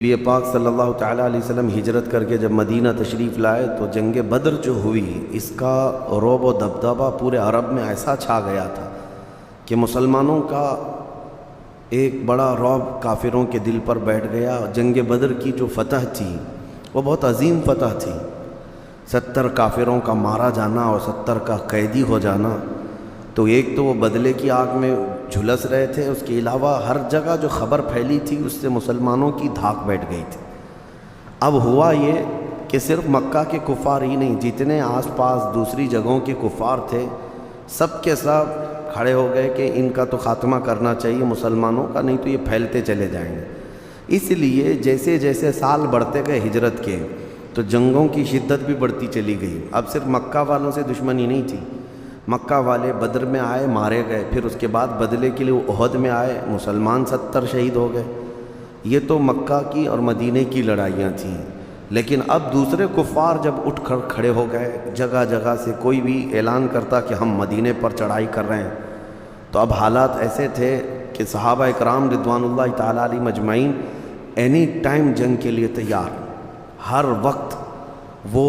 نبی پاک صلی اللہ تعالیٰ علیہ وسلم ہجرت کر کے جب مدینہ تشریف لائے تو جنگ بدر جو ہوئی اس کا رعب و دبدبہ پورے عرب میں ایسا چھا گیا تھا کہ مسلمانوں کا ایک بڑا رعب کافروں کے دل پر بیٹھ گیا۔ جنگ بدر کی جو فتح تھی وہ بہت عظیم فتح تھی، 70 کافروں کا مارا جانا اور 70 کا قیدی ہو جانا۔ تو ایک تو وہ بدلے کی آگ میں جھلس رہے تھے، اس کے علاوہ ہر جگہ جو خبر پھیلی تھی اس سے مسلمانوں کی دھاک بیٹھ گئی تھی۔ اب ہوا یہ کہ صرف مکہ کے کفار ہی نہیں، جتنے آس پاس دوسری جگہوں کے کفار تھے سب کے سب کھڑے ہو گئے کہ ان کا تو خاتمہ کرنا چاہیے مسلمانوں کا، نہیں تو یہ پھیلتے چلے جائیں گے۔ اس لیے جیسے جیسے سال بڑھتے گئے ہجرت کے تو جنگوں کی شدت بھی بڑھتی چلی گئی۔ اب صرف مکہ والوں سے دشمنی نہیں تھی، مکہ والے بدر میں آئے مارے گئے، پھر اس کے بعد بدلے کے لیے وہ احد میں آئے، مسلمان 70 شہید ہو گئے۔ یہ تو مکہ کی اور مدینے کی لڑائیاں تھیں، لیکن اب دوسرے کفار جب اٹھ کر کھڑے ہو گئے، جگہ جگہ سے کوئی بھی اعلان کرتا کہ ہم مدینے پر چڑھائی کر رہے ہیں، تو اب حالات ایسے تھے کہ صحابہ اکرام رضوان اللہ تعالیٰ علیہ مجمعین اینی ٹائم جنگ کے لیے تیار، ہر وقت وہ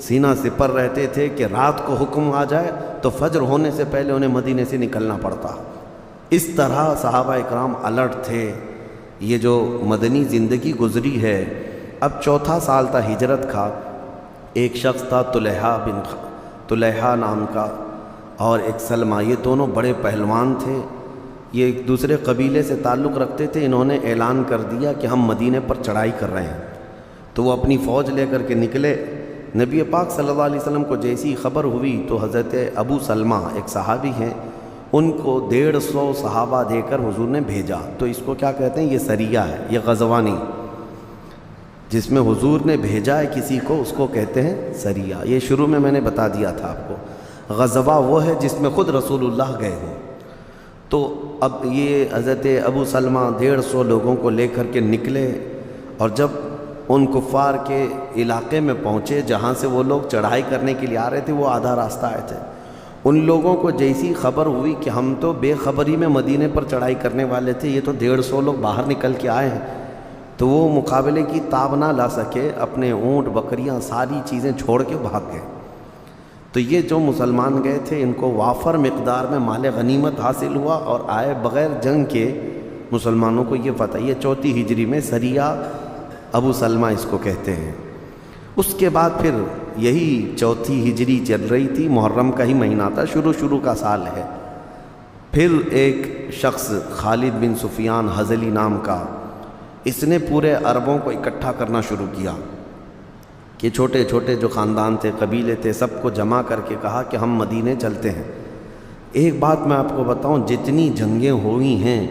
سینہ سپر رہتے تھے کہ رات کو حکم آ جائے تو فجر ہونے سے پہلے انہیں مدینے سے نکلنا پڑتا۔ اس طرح صحابہ اکرام الرٹ تھے۔ یہ جو مدنی زندگی گزری ہے، اب چوتھا سال تھا ہجرت کا۔ ایک شخص تھا طلحہ نام کا، اور ایک سلمہ، یہ دونوں بڑے پہلوان تھے، یہ ایک دوسرے قبیلے سے تعلق رکھتے تھے۔ انہوں نے اعلان کر دیا کہ ہم مدینے پر چڑھائی کر رہے ہیں، تو وہ اپنی فوج لے کر کے نکلے۔ نبی پاک صلی اللہ علیہ وسلم کو جیسی خبر ہوئی تو حضرت ابو سلمہ ایک صحابی ہیں، ان کو 150 صحابہ دے کر حضور نے بھیجا۔ تو اس کو کیا کہتے ہیں؟ یہ سریہ ہے، یہ غزوہ نہیں، جس میں حضور نے بھیجا ہے کسی کو اس کو کہتے ہیں سریہ۔ یہ شروع میں نے بتا دیا تھا آپ کو، غزوہ وہ ہے جس میں خود رسول اللہ گئے ہوں۔ تو اب یہ حضرت ابو سلمہ 150 لوگوں کو لے کر کے نکلے، اور جب ان کفار کے علاقے میں پہنچے جہاں سے وہ لوگ چڑھائی کرنے کے لیے آ رہے تھے، وہ آدھا راستہ آئے تھے، ان لوگوں کو جیسی خبر ہوئی کہ ہم تو بے خبری میں مدینے پر چڑھائی کرنے والے تھے، یہ تو 150 لوگ باہر نکل کے آئے ہیں، تو وہ مقابلے کی تاب نہ لا سکے، اپنے اونٹ بکریاں ساری چیزیں چھوڑ کے بھاگ گئے۔ تو یہ جو مسلمان گئے تھے ان کو وافر مقدار میں مال غنیمت حاصل ہوا، اور آئے بغیر جنگ کے مسلمانوں کو یہ فتح۔ یہ 4 ہجری میں سریہ ابو سلمہ اس کو کہتے ہیں۔ اس کے بعد پھر یہی 4 ہجری چل رہی تھی، محرم کا ہی مہینہ تھا، شروع کا سال ہے۔ پھر ایک شخص خالد بن سفیان ہذلی نام کا، اس نے پورے عربوں کو اکٹھا کرنا شروع کیا کہ چھوٹے چھوٹے جو خاندان تھے، قبیلے تھے، سب کو جمع کر کے کہا کہ ہم مدینے چلتے ہیں۔ ایک بات میں آپ کو بتاؤں، جتنی جنگیں ہوئی ہیں،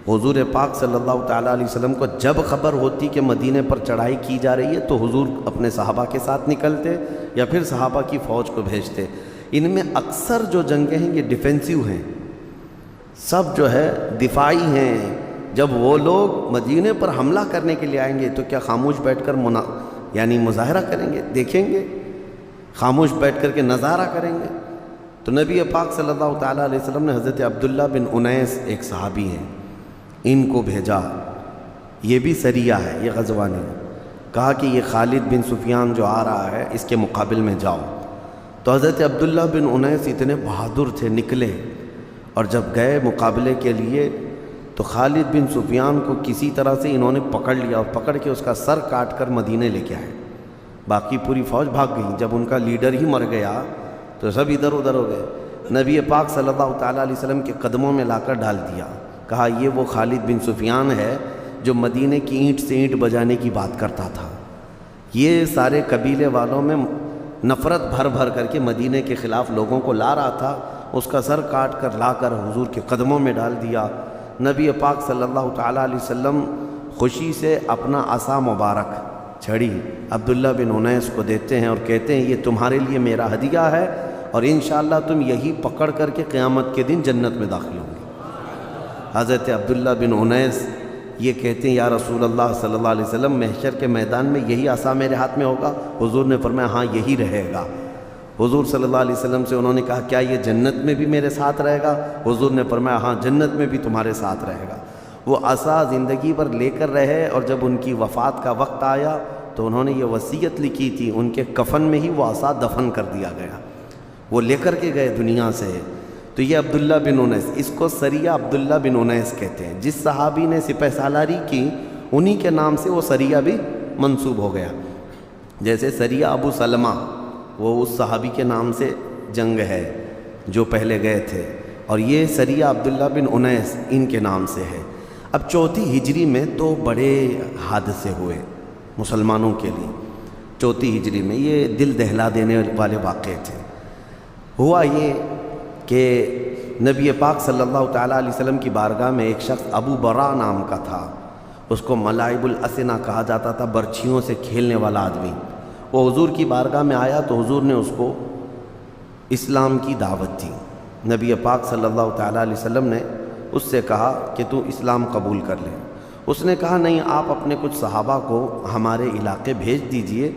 حضور پاک صلی اللہ تعالیٰ علیہ وسلم کو جب خبر ہوتی کہ مدینے پر چڑھائی کی جا رہی ہے تو حضور اپنے صحابہ کے ساتھ نکلتے یا پھر صحابہ کی فوج کو بھیجتے۔ ان میں اکثر جو جنگیں ہیں یہ ڈیفینسیو ہیں، سب جو ہے دفاعی ہیں۔ جب وہ لوگ مدینے پر حملہ کرنے کے لیے آئیں گے تو کیا خاموش بیٹھ کر مظاہرہ کریں گے؟ دیکھیں گے؟ خاموش بیٹھ کر کے نظارہ کریں گے؟ تو نبی پاک صلی اللہ تعالیٰ علیہ وسلم نے حضرت عبداللہ بن انیس، ایک صحابی ہیں، ان کو بھیجا۔ یہ بھی سریہ ہے، یہ غزوہ نہیں۔ کہا کہ یہ خالد بن سفیان جو آ رہا ہے اس کے مقابل میں جاؤ۔ تو حضرت عبداللہ بن انیس اتنے بہادر تھے، نکلے، اور جب گئے مقابلے کے لیے تو خالد بن سفیان کو کسی طرح سے انہوں نے پکڑ لیا، اور پکڑ کے اس کا سر کاٹ کر مدینے لے کے آئے۔ باقی پوری فوج بھاگ گئی۔ جب ان کا لیڈر ہی مر گیا تو سب ادھر ادھر ہو گئے۔ نبی پاک صلی اللہ تعالیٰ علیہ وسلم کے قدموں میں لا کر ڈال دیا۔ کہا یہ وہ خالد بن سفیان ہے جو مدینے کی اینٹ سے اینٹ بجانے کی بات کرتا تھا، یہ سارے قبیلے والوں میں نفرت بھر بھر کر کے مدینے کے خلاف لوگوں کو لا رہا تھا، اس کا سر کاٹ کر لا کر حضور کے قدموں میں ڈال دیا۔ نبی پاک صلی اللہ تعالیٰ علیہ وسلم خوشی سے اپنا عصا مبارک چھڑی عبداللہ بن انیس کو دیتے ہیں اور کہتے ہیں یہ تمہارے لیے میرا ہدیہ ہے، اور انشاءاللہ تم یہی پکڑ کر کے قیامت کے دن جنت میں داخل ہوں گے۔ حضرت عبداللہ بن انیس یہ کہتے ہیں یا رسول اللہ صلی اللہ علیہ وسلم، محشر کے میدان میں یہی عصا میرے ہاتھ میں ہوگا؟ حضور نے فرمایا ہاں یہی رہے گا۔ حضور صلی اللہ علیہ وسلم سے انہوں نے کہا کیا یہ جنت میں بھی میرے ساتھ رہے گا؟ حضور نے فرمایا ہاں جنت میں بھی تمہارے ساتھ رہے گا۔ وہ عصا زندگی پر لے کر رہے، اور جب ان کی وفات کا وقت آیا تو انہوں نے یہ وصیت لکھی تھی، ان کے کفن میں ہی وہ عصا دفن کر دیا گیا، وہ لے کر کے گئے دنیا سے۔ تو یہ عبداللہ بن انیس، اس کو سریہ عبداللہ بن انیس کہتے ہیں۔ جس صحابی نے سپہ سالاری کی انہی کے نام سے وہ سریہ بھی منسوب ہو گیا۔ جیسے سریہ ابو سلمہ، وہ اس صحابی کے نام سے جنگ ہے جو پہلے گئے تھے، اور یہ سریہ عبداللہ بن انیس ان کے نام سے ہے۔ اب 4 ہجری میں تو بڑے حادثے ہوئے مسلمانوں کے لیے۔ 4 ہجری میں یہ دل دہلا دینے والے واقعے تھے۔ ہوا یہ کہ نبی پاک صلی اللہ تعالیٰ علیہ وسلم کی بارگاہ میں ایک شخص ابو برا نام کا تھا، اس کو ملائب الاسنہ کہا جاتا تھا، برچھیوں سے کھیلنے والا آدمی۔ وہ حضور کی بارگاہ میں آیا تو حضور نے اس کو اسلام کی دعوت دی۔ نبی پاک صلی اللہ تعالیٰ علیہ وسلم نے اس سے کہا کہ تو اسلام قبول کر لے۔ اس نے کہا نہیں، آپ اپنے کچھ صحابہ کو ہمارے علاقے بھیج دیجئے،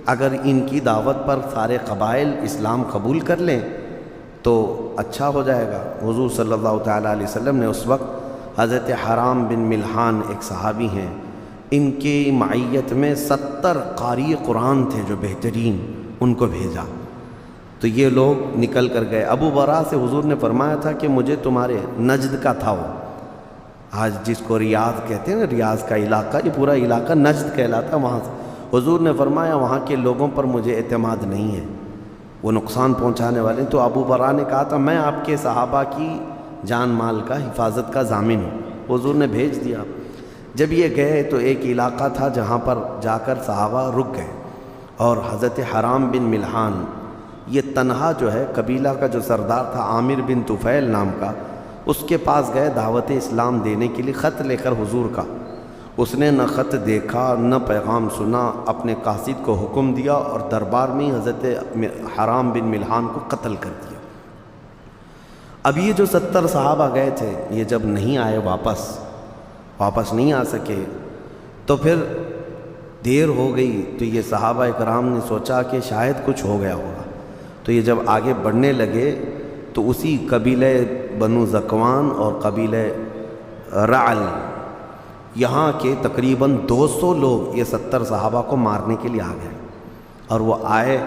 اگر ان کی دعوت پر سارے قبائل اسلام قبول کر لیں تو اچھا ہو جائے گا۔ حضور صلی اللہ تعالیٰ علیہ وسلم نے اس وقت حضرت حرام بن ملحان ایک صحابی ہیں، ان کی معیت میں 70 قاری قرآن تھے جو بہترین، ان کو بھیجا۔ تو یہ لوگ نکل کر گئے۔ ابو برا سے حضور نے فرمایا تھا کہ مجھے تمہارے نجد کا تھا، وہ آج جس کو ریاض کہتے ہیں نا، ریاض کا علاقہ، یہ پورا علاقہ نجد کہلاتا، وہاں سے حضور نے فرمایا وہاں کے لوگوں پر مجھے اعتماد نہیں ہے، وہ نقصان پہنچانے والے۔ تو ابو برا نے کہا تھا میں آپ کے صحابہ کی جان مال کا حفاظت کا ضامن ہوں۔ حضور نے بھیج دیا۔ جب یہ گئے تو ایک علاقہ تھا جہاں پر جا کر صحابہ رک گئے، اور حضرت حرام بن ملحان یہ تنہا جو ہے، قبیلہ کا جو سردار تھا عامر بن طفیل نام کا، اس کے پاس گئے دعوت اسلام دینے کے لیے، خط لے کر حضور کا۔ اس نے نہ خط دیکھا نہ پیغام سنا، اپنے قاصد کو حکم دیا اور دربار میں ہی حضرت حرام بن ملحان کو قتل کر دیا۔ اب یہ جو 70 صحابہ گئے تھے، یہ جب نہیں آئے، واپس نہیں آ سکے، تو پھر دیر ہو گئی۔ تو یہ صحابہ اکرام نے سوچا کہ شاید کچھ ہو گیا ہوگا۔ تو یہ جب آگے بڑھنے لگے تو اسی قبیلہ بنو زکوان اور قبیلہ رعل، یہاں کے تقریباً 200 لوگ یہ 70 صحابہ کو مارنے کے لیے آ گئے، اور وہ آئے،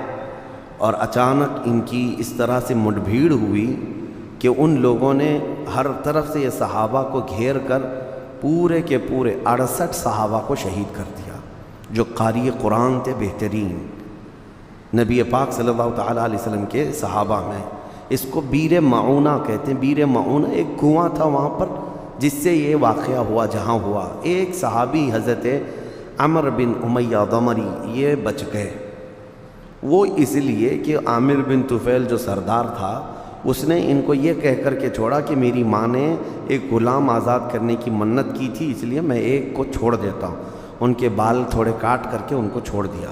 اور اچانک ان کی اس طرح سے مڈبھیڑ ہوئی کہ ان لوگوں نے ہر طرف سے یہ صحابہ کو گھیر کر پورے کے پورے 68 صحابہ کو شہید کر دیا، جو قاری قرآن تھے بہترین، نبی پاک صلی اللہ تعالیٰ علیہ وسلم کے صحابہ میں۔ اس کو بیر معونہ کہتے ہیں۔ بیر معونہ ایک کنواں تھا وہاں پر جس سے یہ واقعہ ہوا، جہاں ہوا۔ ایک صحابی حضرت عمر بن امیہ ضمری یہ بچ گئے، وہ اس لیے کہ عامر بن طفیل جو سردار تھا اس نے ان کو یہ کہہ کر کے چھوڑا کہ میری ماں نے ایک غلام آزاد کرنے کی منت کی تھی، اس لیے میں ایک کو چھوڑ دیتا ہوں۔ ان کے بال تھوڑے کاٹ کر کے ان کو چھوڑ دیا۔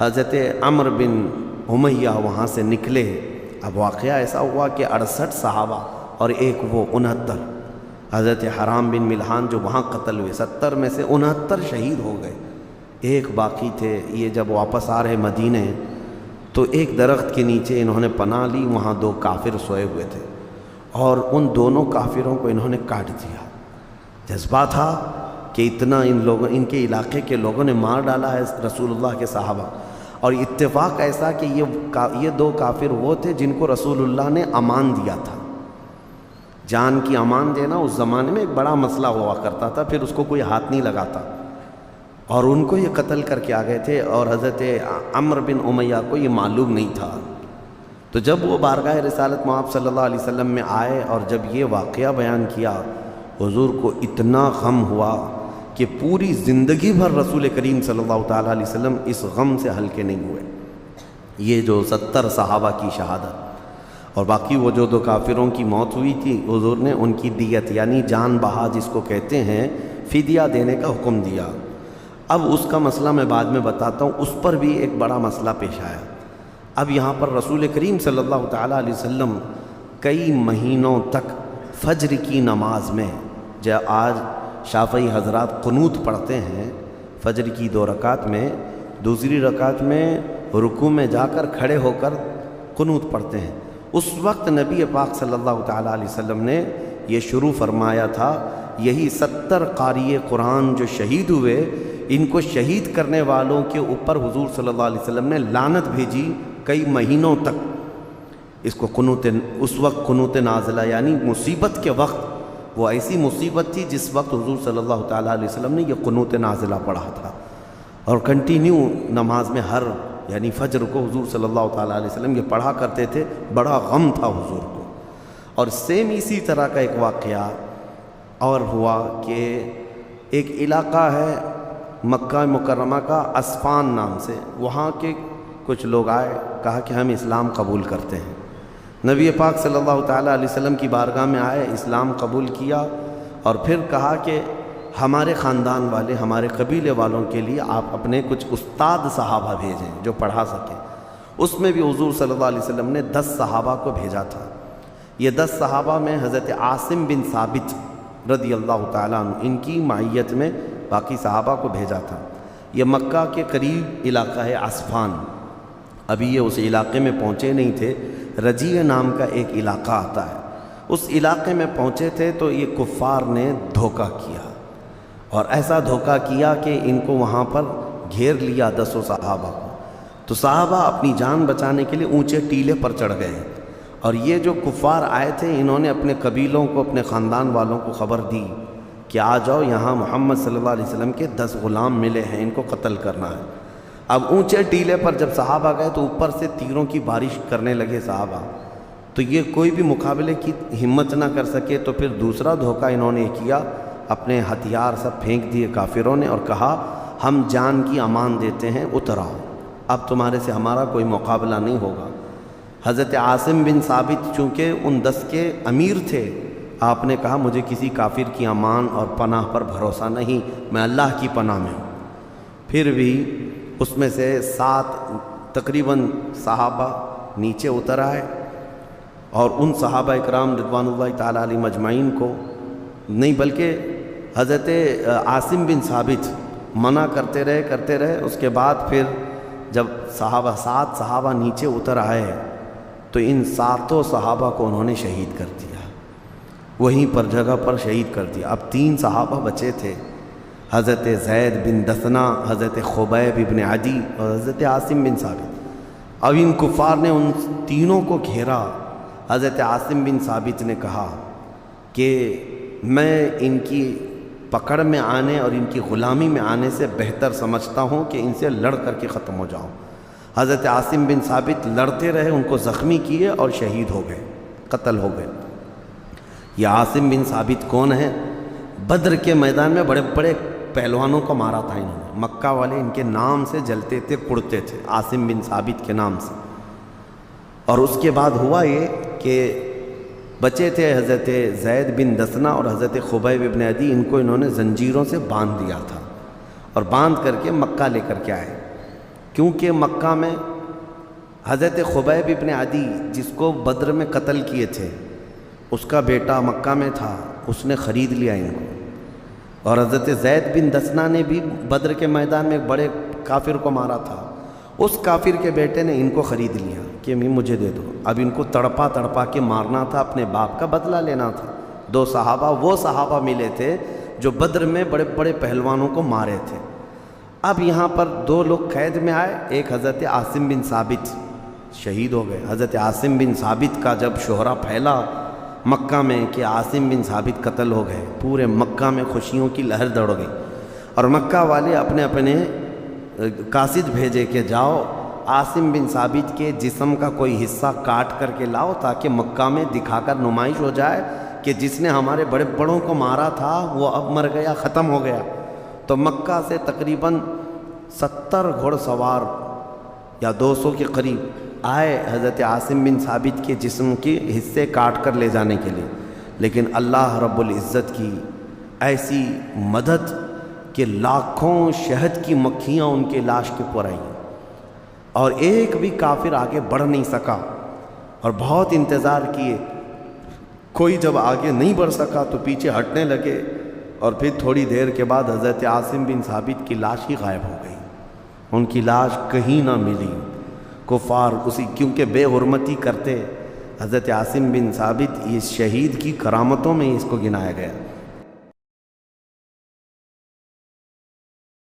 حضرت عمر بن امیہ وہاں سے نکلے۔ اب واقعہ ایسا ہوا کہ 68 صحابہ اور ایک وہ 69، حضرت حرام بن ملحان جو وہاں قتل ہوئے، 70 میں سے 69 شہید ہو گئے، ایک باقی تھے۔ یہ جب واپس آ رہے مدینے تو ایک درخت کے نیچے انہوں نے پناہ لی، وہاں 2 کافر سوئے ہوئے تھے، اور ان دونوں کافروں کو انہوں نے کاٹ دیا۔ جذبہ تھا کہ اتنا ان کے علاقے کے لوگوں نے مار ڈالا ہے رسول اللہ کے صحابہ، اور اتفاق ایسا کہ یہ 2 کافر وہ تھے جن کو رسول اللہ نے امان دیا تھا۔ جان کی امان دینا اس زمانے میں ایک بڑا مسئلہ ہوا کرتا تھا، پھر اس کو کوئی ہاتھ نہیں لگاتا، اور ان کو یہ قتل کر کے آ گئے تھے، اور حضرت عمر بن امیہ کو یہ معلوم نہیں تھا۔ تو جب وہ بارگاہ رسالت مآب صلی اللہ علیہ وسلم میں آئے اور جب یہ واقعہ بیان کیا، حضور کو اتنا غم ہوا کہ پوری زندگی بھر رسول کریم صلی اللہ تعالیٰ علیہ وسلم اس غم سے ہلکے نہیں ہوئے۔ یہ جو 70 صحابہ کی شہادت اور باقی وہ جو 2 کافروں کی موت ہوئی تھی، حضور نے ان کی دیت یعنی جان بہا جس کو کہتے ہیں، فدیہ دینے کا حکم دیا۔ اب اس کا مسئلہ میں بعد میں بتاتا ہوں، اس پر بھی ایک بڑا مسئلہ پیش آیا۔ اب یہاں پر رسول کریم صلی اللہ تعالیٰ علیہ وسلم کئی مہینوں تک فجر کی نماز میں، آج شافعی حضرات قنوت پڑھتے ہیں فجر کی 2 رکعت میں، دوسری رکعت میں رکوع میں جا کر کھڑے ہو کر قنوت پڑھتے ہیں۔ اس وقت نبی پاک صلی اللہ تعالیٰ علیہ وسلم نے یہ شروع فرمایا تھا یہی 70 قاری قرآن جو شہید ہوئے، ان کو شہید کرنے والوں کے اوپر حضور صلی اللہ علیہ وسلم نے لعنت بھیجی کئی مہینوں تک۔ اس کو اس وقت قنوت نازلہ یعنی مصیبت کے وقت، وہ ایسی مصیبت تھی جس وقت حضور صلی اللہ تعالیٰ علیہ وسلم نے یہ قنوت نازلہ پڑھا تھا، اور کنٹینیو نماز میں یعنی فجر کو حضور صلی اللہ تعالیٰ علیہ وسلم یہ پڑھا کرتے تھے۔ بڑا غم تھا حضور کو۔ اور سیم اسی طرح کا ایک واقعہ اور ہوا کہ ایک علاقہ ہے مکہ مکرمہ کا اسفان نام سے، وہاں کے کچھ لوگ آئے، کہا کہ ہم اسلام قبول کرتے ہیں۔ نبی پاک صلی اللہ تعالیٰ علیہ وسلم کی بارگاہ میں آئے، اسلام قبول کیا، اور پھر کہا کہ ہمارے خاندان والے، ہمارے قبیلے والوں کے لیے آپ اپنے کچھ استاد صحابہ بھیجیں جو پڑھا سکیں۔ اس میں بھی حضور صلی اللہ علیہ وسلم نے 10 صحابہ کو بھیجا تھا۔ یہ 10 صحابہ میں حضرت عاصم بن ثابت رضی اللہ تعالیٰ عنہ، ان کی معیت میں باقی صحابہ کو بھیجا تھا۔ یہ مکہ کے قریب علاقہ ہے اسفان۔ ابھی یہ اس علاقے میں پہنچے نہیں تھے، رجیع نام کا ایک علاقہ آتا ہے، اس علاقے میں پہنچے تھے تو یہ کفار نے دھوکہ کیا، اور ایسا دھوکہ کیا کہ ان کو وہاں پر گھیر لیا 10 صحابہ کو۔ تو صحابہ اپنی جان بچانے کے لیے اونچے ٹیلے پر چڑھ گئے، اور یہ جو کفار آئے تھے انہوں نے اپنے قبیلوں کو، اپنے خاندان والوں کو خبر دی کہ آ جاؤ، یہاں محمد صلی اللہ علیہ وسلم کے 10 غلام ملے ہیں، ان کو قتل کرنا ہے۔ اب اونچے ٹیلے پر جب صحابہ گئے تو اوپر سے تیروں کی بارش کرنے لگے صحابہ، تو یہ کوئی بھی مقابلے کی ہمت نہ کر سکے۔ تو پھر دوسرا دھوکہ انہوں نے کیا، اپنے ہتھیار سب پھینک دیے کافروں نے، اور کہا ہم جان کی امان دیتے ہیں، اتر آؤ، اب تمہارے سے ہمارا کوئی مقابلہ نہیں ہوگا۔ حضرت عاصم بن ثابت چونکہ ان 10 کے امیر تھے، آپ نے کہا مجھے کسی کافر کی امان اور پناہ پر بھروسہ نہیں، میں اللہ کی پناہ میں ہوں۔ پھر بھی اس میں سے 7 تقریباً صحابہ نیچے اتر آئے، اور ان صحابہ اکرام رضوان اللہ تعالیٰ علیہ مجمعین کو نہیں، بلکہ حضرت عاصم بن ثابت منع کرتے رہے۔ اس کے بعد پھر جب 7 صحابہ نیچے اتر آئے تو ان 7 صحابہ کو انہوں نے شہید کر دیا، وہیں پر جگہ پر شہید کر دیا۔ اب 3 صحابہ بچے تھے، حضرت زید بن دثنہ، حضرت خبیب بن عدی اور حضرت عاصم بن ثابت۔ اب ان کفار نے ان تینوں کو گھیرا۔ حضرت عاصم بن ثابت نے کہا کہ میں ان کی پکڑ میں آنے اور ان کی غلامی میں آنے سے بہتر سمجھتا ہوں کہ ان سے لڑ کر کے ختم ہو جاؤں۔ حضرت عاصم بن ثابت لڑتے رہے، ان کو زخمی کیے اور شہید ہو گئے، قتل ہو گئے۔ یہ عاصم بن ثابت کون ہیں؟ بدر کے میدان میں بڑے بڑے پہلوانوں کو مارا تھا انہوں نے، مکہ والے ان کے نام سے جلتے تھے، کڑتے تھے، عاصم بن ثابت کے نام سے۔ اور اس کے بعد ہوا یہ کہ بچے تھے حضرت زید بن دثنہ اور حضرت خبیب بن عدی، ان کو انہوں نے زنجیروں سے باندھ دیا تھا، اور باندھ کر کے مکہ لے کر کے آئے، کیونکہ مکہ میں حضرت خبیب بن عدی جس کو بدر میں قتل کیے تھے، اس کا بیٹا مکہ میں تھا، اس نے خرید لیا ان کو۔ اور حضرت زید بن دثنہ نے بھی بدر کے میدان میں ایک بڑے کافر کو مارا تھا، اس کافر کے بیٹے نے ان کو خرید لیا کہ مجھے دے دو۔ اب ان کو تڑپا تڑپا کے مارنا تھا، اپنے باپ کا بدلہ لینا تھا۔ 2 صحابہ وہ صحابہ ملے تھے جو بدر میں بڑے بڑے پہلوانوں کو مارے تھے۔ اب یہاں پر 2 لوگ قید میں آئے، ایک حضرت عاصم بن ثابت شہید ہو گئے۔ حضرت عاصم بن ثابت کا جب شہرہ پھیلا مکہ میں کہ عاصم بن ثابت قتل ہو گئے، پورے مکہ میں خوشیوں کی لہر دوڑ گئی، اور مکہ والے اپنے اپنے قاصد بھیجے کہ جاؤ عاصم بن ثابت کے جسم کا کوئی حصہ کاٹ کر کے لاؤ، تاکہ مکہ میں دکھا کر نمائش ہو جائے کہ جس نے ہمارے بڑے بڑوں کو مارا تھا وہ اب مر گیا، ختم ہو گیا۔ تو مکہ سے تقریباً 70 گھوڑ سوار یا 200 کے قریب آئے حضرت عاصم بن ثابت کے جسم کے حصے کاٹ کر لے جانے کے لیے، لیکن اللہ رب العزت کی ایسی مدد کہ لاکھوں شہد کی مکھیاں ان کے لاش کے پر آئیں، اور ایک بھی کافر آگے بڑھ نہیں سکا، اور بہت انتظار کیے، کوئی جب آگے نہیں بڑھ سکا تو پیچھے ہٹنے لگے، اور پھر تھوڑی دیر کے بعد حضرت عاصم بن ثابت کی لاش ہی غائب ہو گئی، ان کی لاش کہیں نہ ملی۔ کفار اسی کیونکہ بے حرمتی کرتے، حضرت عاصم بن ثابت اس شہید کی کرامتوں میں اس کو گنایا گیا۔